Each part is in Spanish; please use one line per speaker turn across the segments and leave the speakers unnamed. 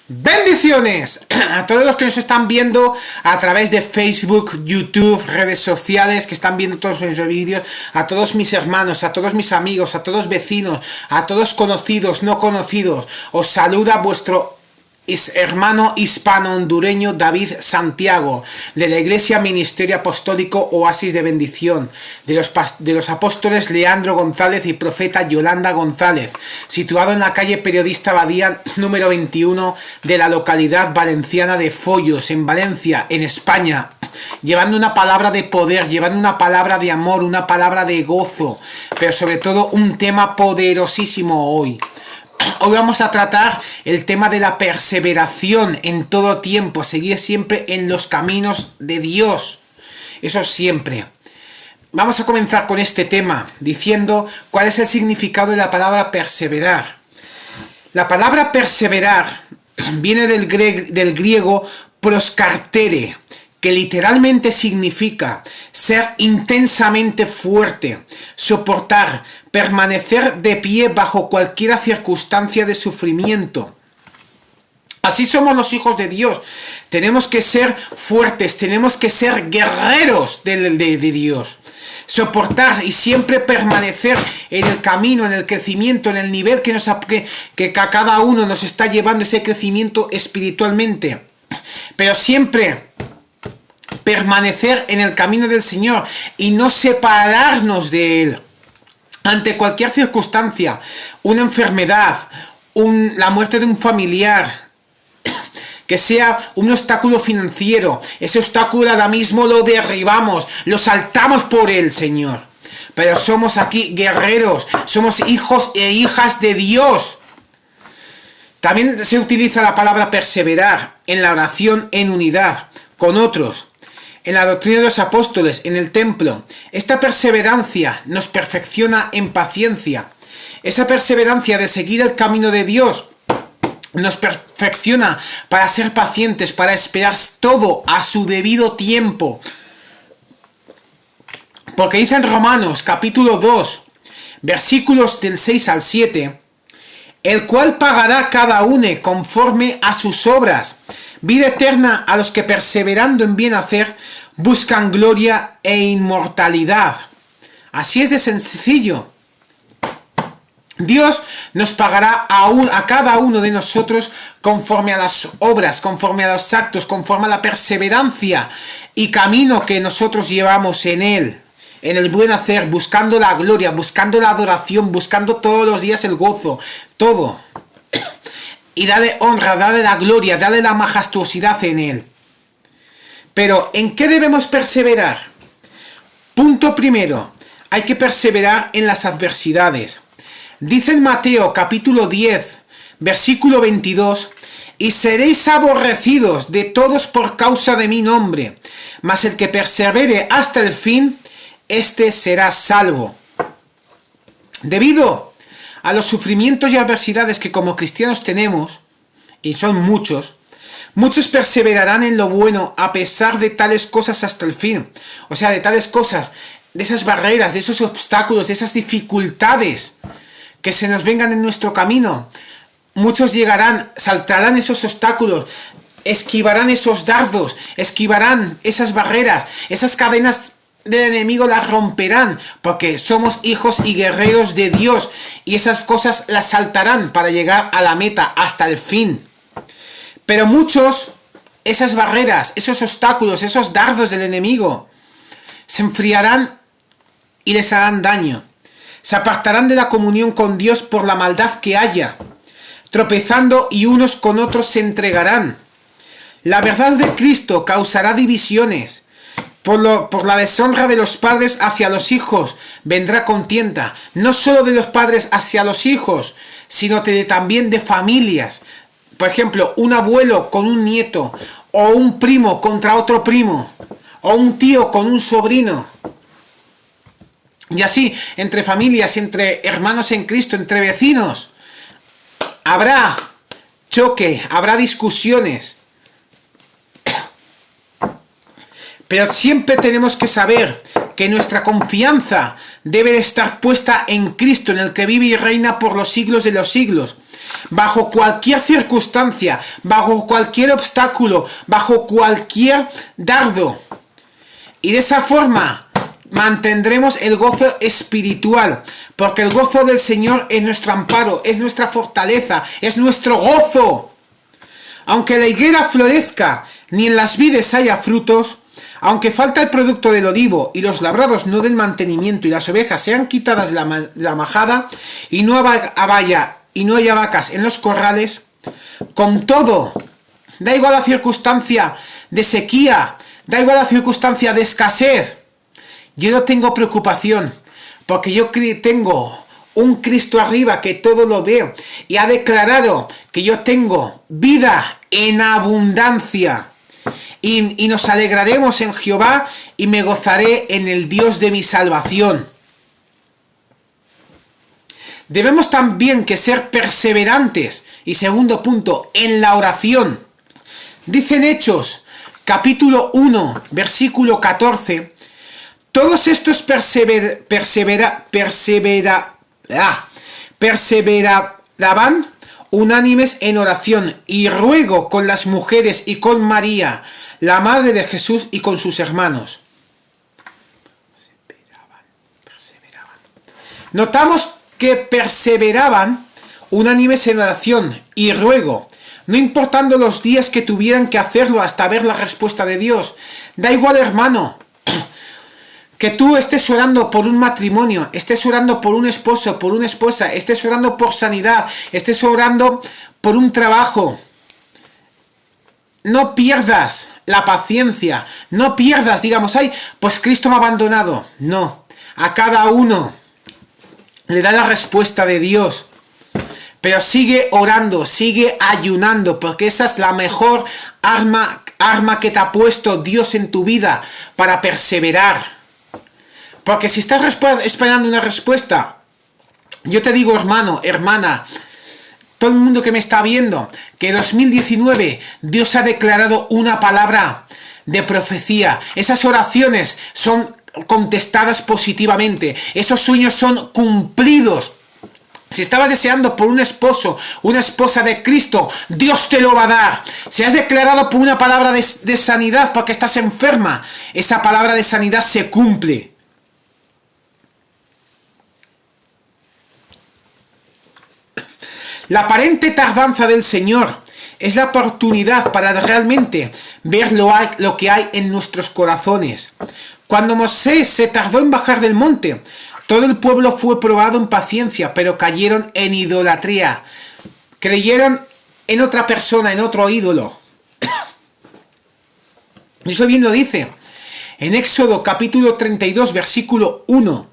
Bendiciones a todos los que nos están viendo a través de Facebook, YouTube, redes sociales, que están viendo todos mis vídeos, a todos mis hermanos, a todos mis amigos, a todos vecinos, a todos conocidos, no conocidos. Os saluda vuestro hermano hispano-hondureño David Santiago, de la Iglesia Ministerio Apostólico Oasis de Bendición, de los apóstoles Leandro González y profeta Yolanda González, situado en la calle Periodista Badía número 21 de la localidad valenciana de Foyos, en Valencia, en España, llevando una palabra de poder, llevando una palabra de amor, una palabra de gozo, pero sobre todo un tema poderosísimo hoy. Hoy vamos a tratar el tema de la perseveración en todo tiempo, seguir siempre en los caminos de Dios, eso siempre. Vamos a comenzar con este tema diciendo cuál es el significado de la palabra perseverar. La palabra perseverar viene del griego proskartere, que literalmente significa ser intensamente fuerte, soportar, permanecer de pie bajo cualquier circunstancia de sufrimiento. Así somos los hijos de Dios. Tenemos que ser fuertes, tenemos que ser guerreros de Dios. Soportar y siempre permanecer en el camino, en el crecimiento, en el nivel que cada uno nos está llevando ese crecimiento espiritualmente. Pero siempre permanecer en el camino del Señor y no separarnos de Él ante cualquier circunstancia, una enfermedad, la muerte de un familiar, que sea un obstáculo financiero. Ese obstáculo ahora mismo lo derribamos, lo saltamos por él, Señor. Pero somos aquí guerreros, somos hijos e hijas de Dios. También se utiliza la palabra perseverar en la oración en unidad con otros, en la doctrina de los apóstoles, en el templo. Esta perseverancia nos perfecciona en paciencia. Esa perseverancia de seguir el camino de Dios nos perfecciona para ser pacientes, para esperar todo a su debido tiempo. Porque dice en Romanos capítulo 2, versículos del 6 al 7, el cual pagará cada uno conforme a sus obras, vida eterna a los que perseverando en bien hacer buscan gloria e inmortalidad. Así es de sencillo. Dios nos pagará a cada uno de nosotros conforme a las obras, conforme a los actos, conforme a la perseverancia y camino que nosotros llevamos en Él, en el buen hacer, buscando la gloria, buscando la adoración, buscando todos los días el gozo, todo. Y dale honra, dale la gloria, dale la majestuosidad en Él. Pero, ¿en qué debemos perseverar? Punto primero, hay que perseverar en las adversidades. Dice en Mateo capítulo 10, versículo 22, y seréis aborrecidos de todos por causa de mi nombre, mas el que persevere hasta el fin, éste será salvo. Debido a los sufrimientos y adversidades que como cristianos tenemos, y son muchos perseverarán en lo bueno a pesar de tales cosas hasta el fin. O sea, de tales cosas, de esas barreras, de esos obstáculos, de esas dificultades que se nos vengan en nuestro camino. Muchos llegarán, saltarán esos obstáculos, esquivarán esos dardos, esquivarán esas barreras, esas cadenas del enemigo las romperán, porque somos hijos y guerreros de Dios, y esas cosas las saltarán para llegar a la meta, hasta el fin. Pero muchos, esas barreras, esos obstáculos, esos dardos del enemigo, se enfriarán y les harán daño. Se apartarán de la comunión con Dios por la maldad que haya, tropezando y unos con otros se entregarán. La verdad de Cristo causará divisiones. Por la deshonra de los padres hacia los hijos vendrá contienda, no solo de los padres hacia los hijos, sino también de familias. Por ejemplo, un abuelo con un nieto, o un primo contra otro primo, o un tío con un sobrino. Y así, entre familias, entre hermanos en Cristo, entre vecinos, habrá choque, habrá discusiones. Pero siempre tenemos que saber que nuestra confianza debe de estar puesta en Cristo, en el que vive y reina por los siglos de los siglos. bajo cualquier circunstancia, bajo cualquier obstáculo, bajo cualquier dardo. Y de esa forma mantendremos el gozo espiritual, porque el gozo del Señor es nuestro amparo, es nuestra fortaleza, es nuestro gozo. Aunque la higuera florezca, ni en las vides haya frutos, aunque falta el producto del olivo y los labrados no den mantenimiento y las ovejas sean quitadas de la majada y no haya vacas en los corrales, con todo, da igual la circunstancia de sequía, da igual la circunstancia de escasez, yo no tengo preocupación, porque yo tengo un Cristo arriba que todo lo ve y ha declarado que yo tengo vida en abundancia. Y nos alegraremos en Jehová y me gozaré en el Dios de mi salvación. Debemos también que ser perseverantes. Y segundo punto, en la oración. Dicen Hechos, capítulo 1, versículo 14. Todos estos perseveraban unánimes en oración y ruego con las mujeres y con María, la madre de Jesús, y con sus hermanos. Perseveraban. Notamos que perseveraban unánimes en oración y ruego, no importando los días que tuvieran que hacerlo hasta ver la respuesta de Dios. Da igual, hermano, que tú estés orando por un matrimonio, estés orando por un esposo, por una esposa, estés orando por sanidad, estés orando por un trabajo. No pierdas la paciencia, no pierdas, digamos, ay, pues Cristo me ha abandonado. No, a cada uno le da la respuesta de Dios. Pero sigue orando, sigue ayunando, porque esa es la mejor arma que te ha puesto Dios en tu vida para perseverar. Porque si estás esperando una respuesta, yo te digo, hermano, hermana, todo el mundo que me está viendo, que 2019 Dios ha declarado una palabra de profecía. Esas oraciones son contestadas positivamente. Esos sueños son cumplidos. Si estabas deseando por un esposo, una esposa de Cristo, Dios te lo va a dar. Si has declarado por una palabra de sanidad porque estás enferma, esa palabra de sanidad se cumple. La aparente tardanza del Señor es la oportunidad para realmente ver lo que hay en nuestros corazones. Cuando Moisés se tardó en bajar del monte, todo el pueblo fue probado en paciencia, pero cayeron en idolatría. Creyeron en otra persona, en otro ídolo. Eso bien lo dice en Éxodo capítulo 32, versículo 1.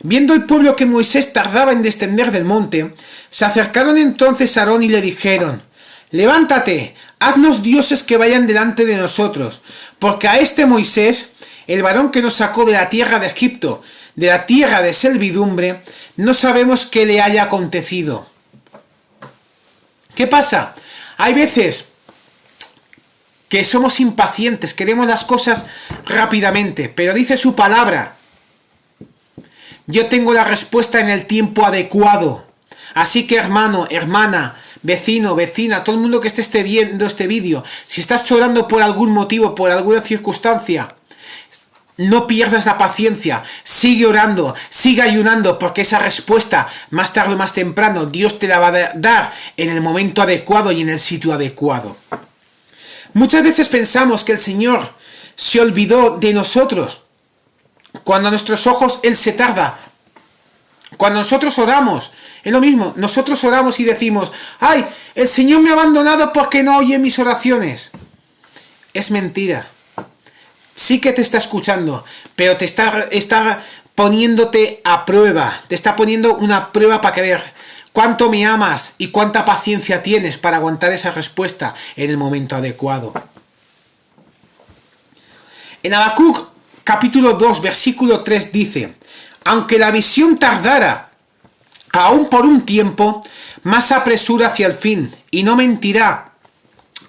Viendo el pueblo que Moisés tardaba en descender del monte, se acercaron entonces a Aarón y le dijeron: levántate, haznos dioses que vayan delante de nosotros, porque a este Moisés, el varón que nos sacó de la tierra de Egipto, de la tierra de servidumbre, no sabemos qué le haya acontecido. ¿Qué pasa? Hay veces que somos impacientes, queremos las cosas rápidamente, pero dice su palabra: yo tengo la respuesta en el tiempo adecuado. Así que, hermano, hermana, vecino, vecina, todo el mundo que esté viendo este vídeo, si estás orando por algún motivo, por alguna circunstancia, no pierdas la paciencia, sigue orando, sigue ayunando, porque esa respuesta, más tarde o más temprano, Dios te la va a dar en el momento adecuado y en el sitio adecuado. Muchas veces pensamos que el Señor se olvidó de nosotros. Cuando a nuestros ojos Él se tarda. Cuando nosotros oramos, es lo mismo. Nosotros oramos y decimos: ¡ay! El Señor me ha abandonado porque no oye mis oraciones. Es mentira. Sí que te está escuchando, pero te está poniéndote a prueba. Te está poniendo una prueba para que veas cuánto me amas y cuánta paciencia tienes para aguantar esa respuesta en el momento adecuado. En Habacuc capítulo 2, versículo 3 dice: aunque la visión tardara, aún por un tiempo, más apresura hacia el fin, y no mentirá.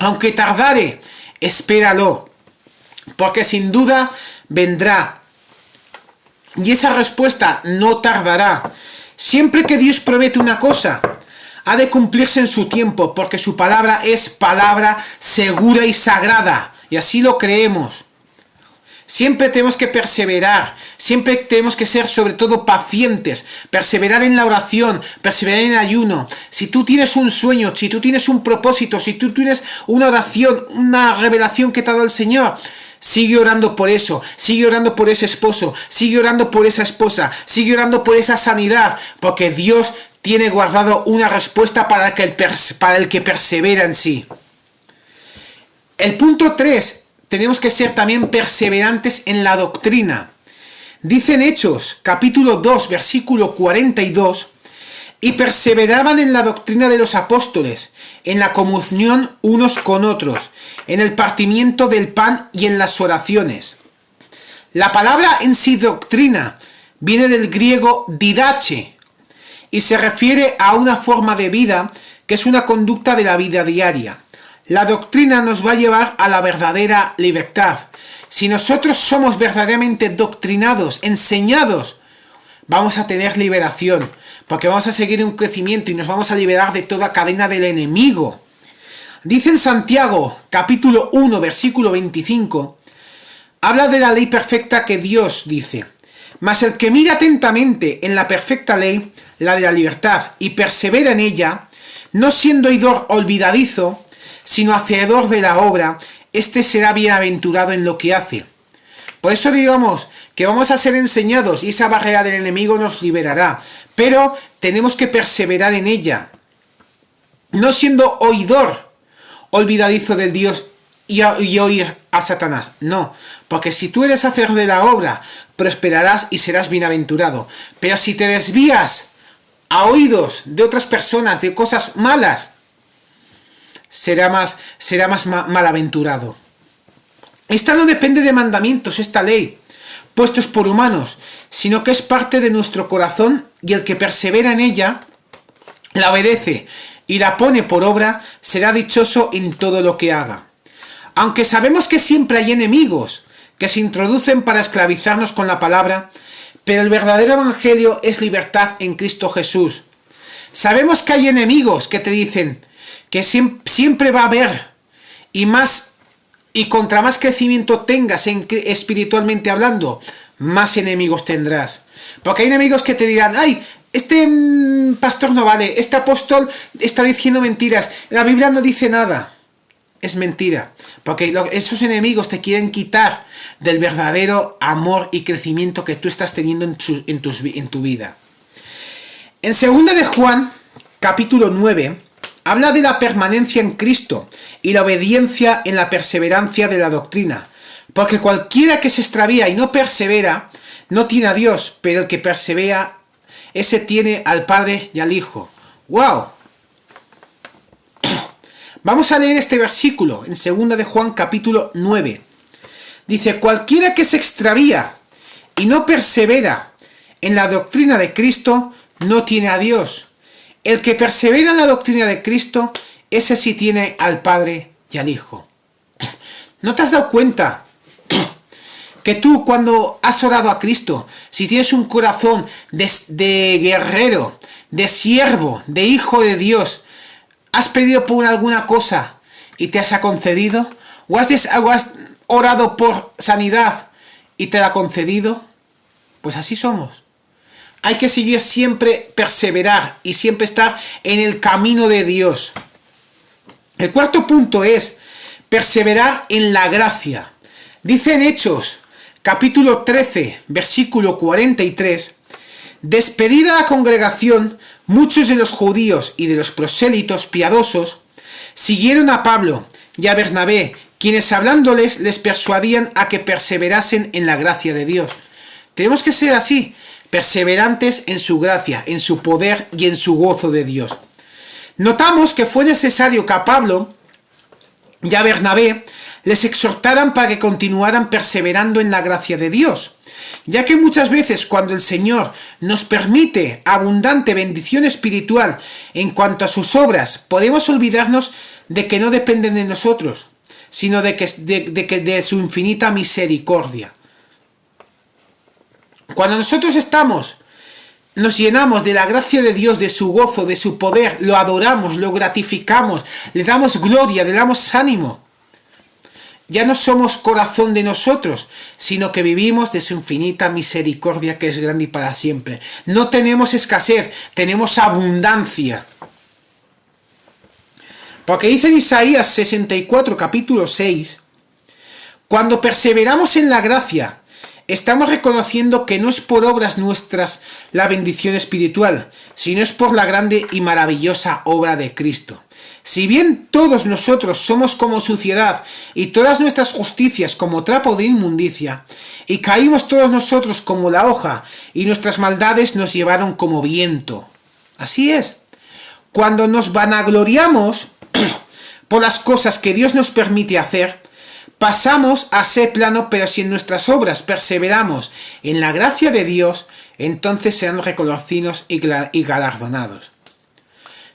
Aunque tardare, espéralo, porque sin duda vendrá. Y esa respuesta no tardará. Siempre que Dios promete una cosa, ha de cumplirse en su tiempo, porque su palabra es palabra segura y sagrada, y así lo creemos. Siempre tenemos que perseverar, siempre tenemos que ser sobre todo pacientes, perseverar en la oración, perseverar en el ayuno. Si tú tienes un sueño, si tú tienes un propósito, si tú tienes una oración, una revelación que te ha dado el Señor, sigue orando por eso, sigue orando por ese esposo, sigue orando por esa esposa, sigue orando por esa sanidad, porque Dios tiene guardado una respuesta para el que persevera en sí. El punto 3. Tenemos que ser también perseverantes en la doctrina. Dice en Hechos, capítulo 2, versículo 42, y perseveraban en la doctrina de los apóstoles, en la comunión unos con otros, en el partimiento del pan y en las oraciones. La palabra en sí doctrina viene del griego didache y se refiere a una forma de vida que es una conducta de la vida diaria. La doctrina nos va a llevar a la verdadera libertad. Si nosotros somos verdaderamente doctrinados, enseñados, vamos a tener liberación, porque vamos a seguir un crecimiento y nos vamos a liberar de toda cadena del enemigo. Dice en Santiago, capítulo 1, versículo 25, habla de la ley perfecta que Dios dice: mas el que mira atentamente en la perfecta ley, la de la libertad, y persevera en ella, no siendo oidor olvidadizo, sino hacedor de la obra, este será bienaventurado en lo que hace. Por eso digamos que vamos a ser enseñados y esa barrera del enemigo nos liberará, pero tenemos que perseverar en ella, no siendo oidor olvidadizo del Dios y oír a Satanás, no, porque si tú eres hacedor de la obra, prosperarás y serás bienaventurado, pero si te desvías a oídos de otras personas, de cosas malas, será más malaventurado. Esta no depende de mandamientos, esta ley, puestos por humanos, sino que es parte de nuestro corazón, y el que persevera en ella, la obedece y la pone por obra, será dichoso en todo lo que haga. Aunque sabemos que siempre hay enemigos que se introducen para esclavizarnos con la palabra, pero el verdadero evangelio es libertad en Cristo Jesús. Sabemos que hay enemigos que te dicen que siempre va a haber, y contra más crecimiento tengas espiritualmente hablando, más enemigos tendrás. Porque hay enemigos que te dirán: ay, este pastor no vale, este apóstol está diciendo mentiras, la Biblia no dice nada. Es mentira, porque esos enemigos te quieren quitar del verdadero amor y crecimiento que tú estás teniendo en tu vida. En 2 de Juan, capítulo 9, habla de la permanencia en Cristo y la obediencia en la perseverancia de la doctrina, porque cualquiera que se extravía y no persevera, no tiene a Dios, pero el que persevera, ese tiene al Padre y al Hijo. ¡Wow! Vamos a leer este versículo en 2 de Juan, capítulo 9. Dice: cualquiera que se extravía y no persevera en la doctrina de Cristo, no tiene a Dios. El que persevera en la doctrina de Cristo, ese sí tiene al Padre y al Hijo. ¿No te has dado cuenta que tú, cuando has orado a Cristo, si tienes un corazón de guerrero, de siervo, de hijo de Dios, has pedido por alguna cosa y te ha concedido? ¿O has orado por sanidad y te la ha concedido? Pues así somos. Hay que seguir siempre, perseverar y siempre estar en el camino de Dios. El cuarto punto es perseverar en la gracia. Dice en Hechos, capítulo 13, versículo 43, despedida la congregación, muchos de los judíos y de los prosélitos piadosos siguieron a Pablo y a Bernabé, quienes hablándoles les persuadían a que perseverasen en la gracia de Dios. Tenemos que ser así, perseverantes en su gracia, en su poder y en su gozo de Dios. Notamos que fue necesario que a Pablo y a Bernabé les exhortaran para que continuaran perseverando en la gracia de Dios, ya que muchas veces cuando el Señor nos permite abundante bendición espiritual en cuanto a sus obras, podemos olvidarnos de que no dependen de nosotros, sino de su infinita misericordia. Cuando nosotros estamos nos llenamos de la gracia de Dios, de su gozo, de su poder, lo adoramos, lo gratificamos, le damos gloria, le damos ánimo. Ya no somos corazón de nosotros, sino que vivimos de su infinita misericordia que es grande y para siempre. No tenemos escasez, tenemos abundancia. Porque dice en Isaías 64, capítulo 6, cuando perseveramos en la gracia, estamos reconociendo que no es por obras nuestras la bendición espiritual, sino es por la grande y maravillosa obra de Cristo. Si bien todos nosotros somos como suciedad y todas nuestras justicias como trapo de inmundicia, y caímos todos nosotros como la hoja, y nuestras maldades nos llevaron como viento. Así es. Cuando nos vanagloriamos por las cosas que Dios nos permite hacer, pasamos a ser plano, pero si en nuestras obras perseveramos en la gracia de Dios, entonces serán reconocidos y galardonados.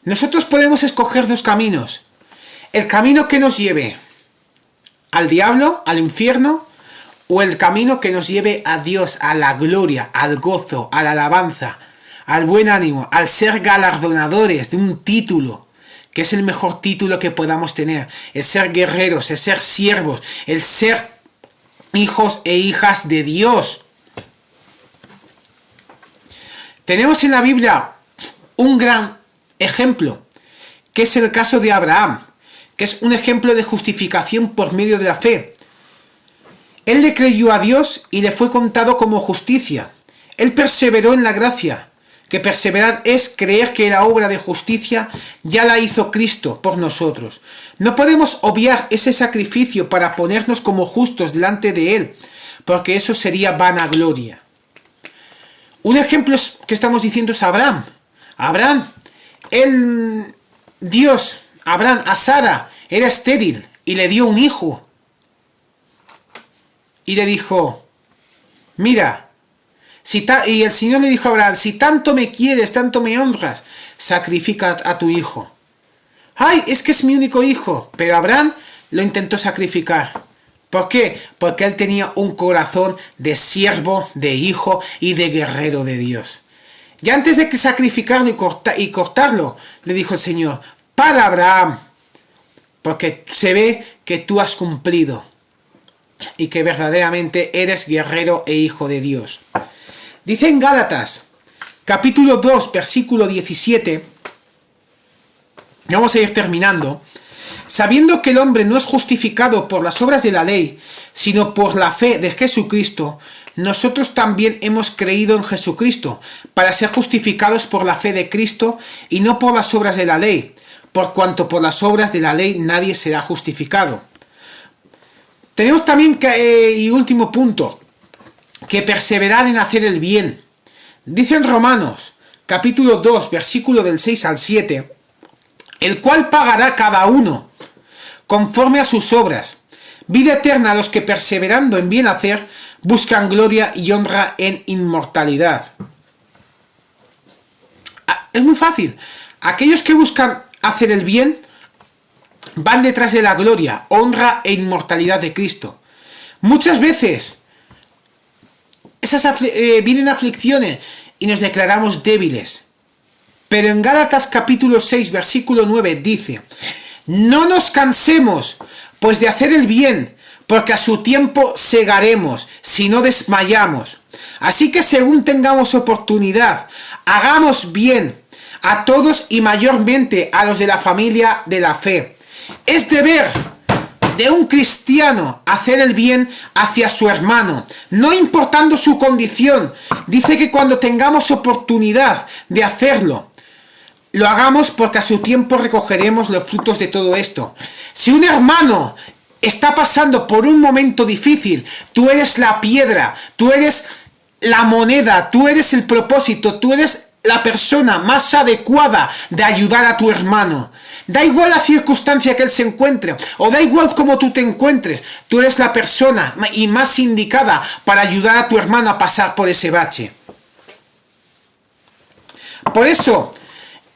Nosotros podemos escoger dos caminos. El camino que nos lleve al diablo, al infierno, o el camino que nos lleve a Dios, a la gloria, al gozo, a la alabanza, al buen ánimo, al ser galardonadores de un título, que es el mejor título que podamos tener, el ser guerreros, el ser siervos, el ser hijos e hijas de Dios. Tenemos en la Biblia un gran ejemplo, que es el caso de Abraham, que es un ejemplo de justificación por medio de la fe. Él le creyó a Dios y le fue contado como justicia. Él perseveró en la gracia, que perseverar es creer que la obra de justicia ya la hizo Cristo por nosotros. No podemos obviar ese sacrificio para ponernos como justos delante de Él, porque eso sería vanagloria. Un ejemplo que estamos diciendo es Abraham. Abraham, Abraham a Sara era estéril y le dio un hijo. Y le dijo, mira, y el Señor le dijo a Abraham, si tanto me quieres, tanto me honras, sacrifica a tu hijo. ¡Ay, es que es mi único hijo! Pero Abraham lo intentó sacrificar. ¿Por qué? Porque él tenía un corazón de siervo, de hijo y de guerrero de Dios. Y antes de sacrificarlo y cortarlo, le dijo el Señor, para Abraham, porque se ve que tú has cumplido y que verdaderamente eres guerrero e hijo de Dios. Dice en Gálatas, capítulo 2, versículo 17, vamos a ir terminando, sabiendo que el hombre no es justificado por las obras de la ley, sino por la fe de Jesucristo, nosotros también hemos creído en Jesucristo, para ser justificados por la fe de Cristo y no por las obras de la ley, por cuanto por las obras de la ley nadie será justificado. Tenemos también y último punto, que perseverar en hacer el bien. Dice en Romanos, capítulo 2, versículo del 6 al 7, el cual pagará cada uno conforme a sus obras, vida eterna a los que perseverando en bien hacer, buscan gloria y honra en inmortalidad. Es muy fácil. Aquellos que buscan hacer el bien van detrás de la gloria, honra e inmortalidad de Cristo. Muchas veces vienen aflicciones y nos declaramos débiles. Pero en Gálatas capítulo 6, versículo 9 dice, no nos cansemos, pues de hacer el bien, porque a su tiempo segaremos, si no desmayamos. Así que según tengamos oportunidad, hagamos bien a todos y mayormente a los de la familia de la fe. Es deber de un cristiano hacer el bien hacia su hermano, no importando su condición. Dice que cuando tengamos oportunidad de hacerlo, lo hagamos porque a su tiempo recogeremos los frutos de todo esto. Si un hermano está pasando por un momento difícil, tú eres la piedra, tú eres la moneda, tú eres el propósito, tú eres la persona más adecuada de ayudar a tu hermano. Da igual la circunstancia que él se encuentre, o da igual cómo tú te encuentres, tú eres la persona y más indicada para ayudar a tu hermano a pasar por ese bache. Por eso,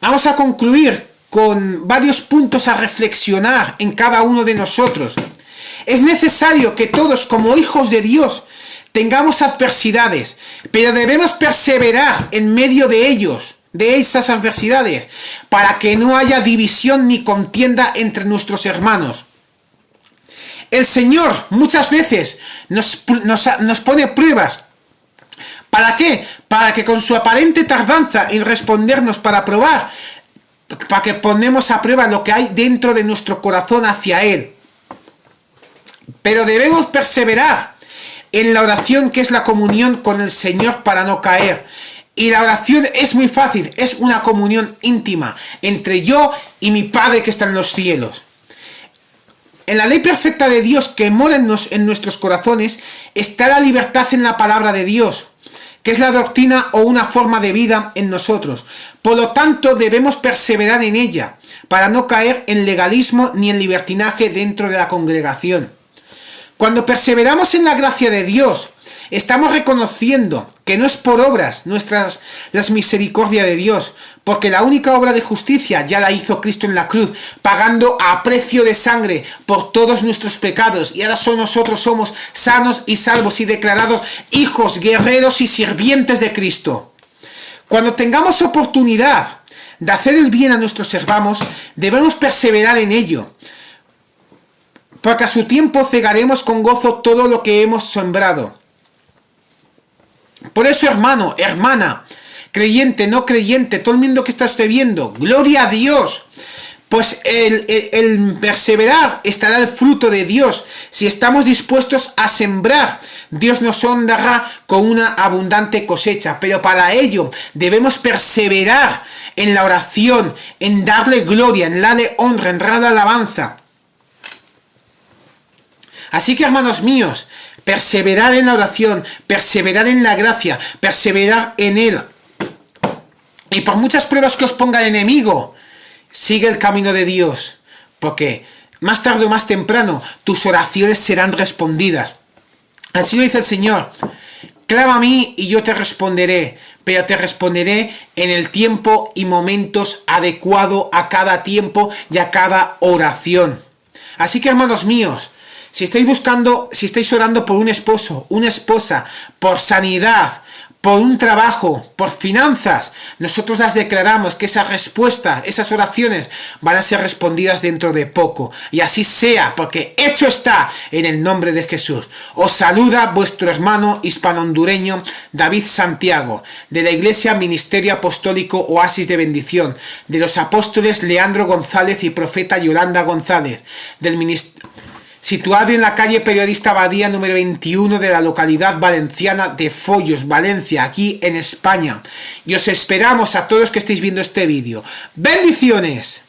vamos a concluir con varios puntos a reflexionar en cada uno de nosotros. Es necesario que todos, como hijos de Dios, tengamos adversidades, pero debemos perseverar en medio de ellos, de esas adversidades, para que no haya división ni contienda entre nuestros hermanos. El Señor muchas veces nos pone pruebas. ¿Para qué? Para que con su aparente tardanza en respondernos para probar, para que ponemos a prueba lo que hay dentro de nuestro corazón hacia Él. Pero debemos perseverar en la oración, que es la comunión con el Señor, para no caer. Y la oración es muy fácil, es una comunión íntima entre yo y mi Padre que está en los cielos. En la ley perfecta de Dios que mora en nuestros corazones está la libertad en la palabra de Dios, que es la doctrina o una forma de vida en nosotros. Por lo tanto, debemos perseverar en ella, para no caer en legalismo ni en libertinaje dentro de la congregación. Cuando perseveramos en la gracia de Dios, estamos reconociendo que no es por obras las misericordias de Dios, porque la única obra de justicia ya la hizo Cristo en la cruz, pagando a precio de sangre por todos nuestros pecados, y ahora nosotros somos sanos y salvos y declarados hijos, guerreros y sirvientes de Cristo. Cuando tengamos oportunidad de hacer el bien a nuestros hermanos, debemos perseverar en ello, porque a su tiempo cegaremos con gozo todo lo que hemos sembrado. Por eso, hermano, hermana, creyente, no creyente, todo el mundo que está viendo, gloria a Dios. Pues el perseverar estará el fruto de Dios. Si estamos dispuestos a sembrar, Dios nos honrará con una abundante cosecha. Pero para ello debemos perseverar en la oración, en darle gloria, en darle honra, en darle alabanza. Así que, hermanos míos, perseverar en la oración, perseverar en la gracia, perseverar en Él. Y por muchas pruebas que os ponga el enemigo, sigue el camino de Dios, porque más tarde o más temprano tus oraciones serán respondidas. Así lo dice el Señor: clama a mí y yo te responderé, pero te responderé en el tiempo y momentos adecuado a cada tiempo y a cada oración. Así que, hermanos míos, si estáis orando por un esposo, una esposa, por sanidad, por un trabajo, por finanzas, nosotros las declaramos que esa respuesta, esas oraciones van a ser respondidas dentro de poco. Y así sea, porque hecho está en el nombre de Jesús. Os saluda vuestro hermano hispano-hondureño David Santiago, de la Iglesia Ministerio Apostólico Oasis de Bendición, de los apóstoles Leandro González y profeta Yolanda González, del ministerio situado en la calle Periodista Abadía número 21 de la localidad valenciana de Follos, Valencia, aquí en España. Y os esperamos a todos que estéis viendo este vídeo. ¡Bendiciones!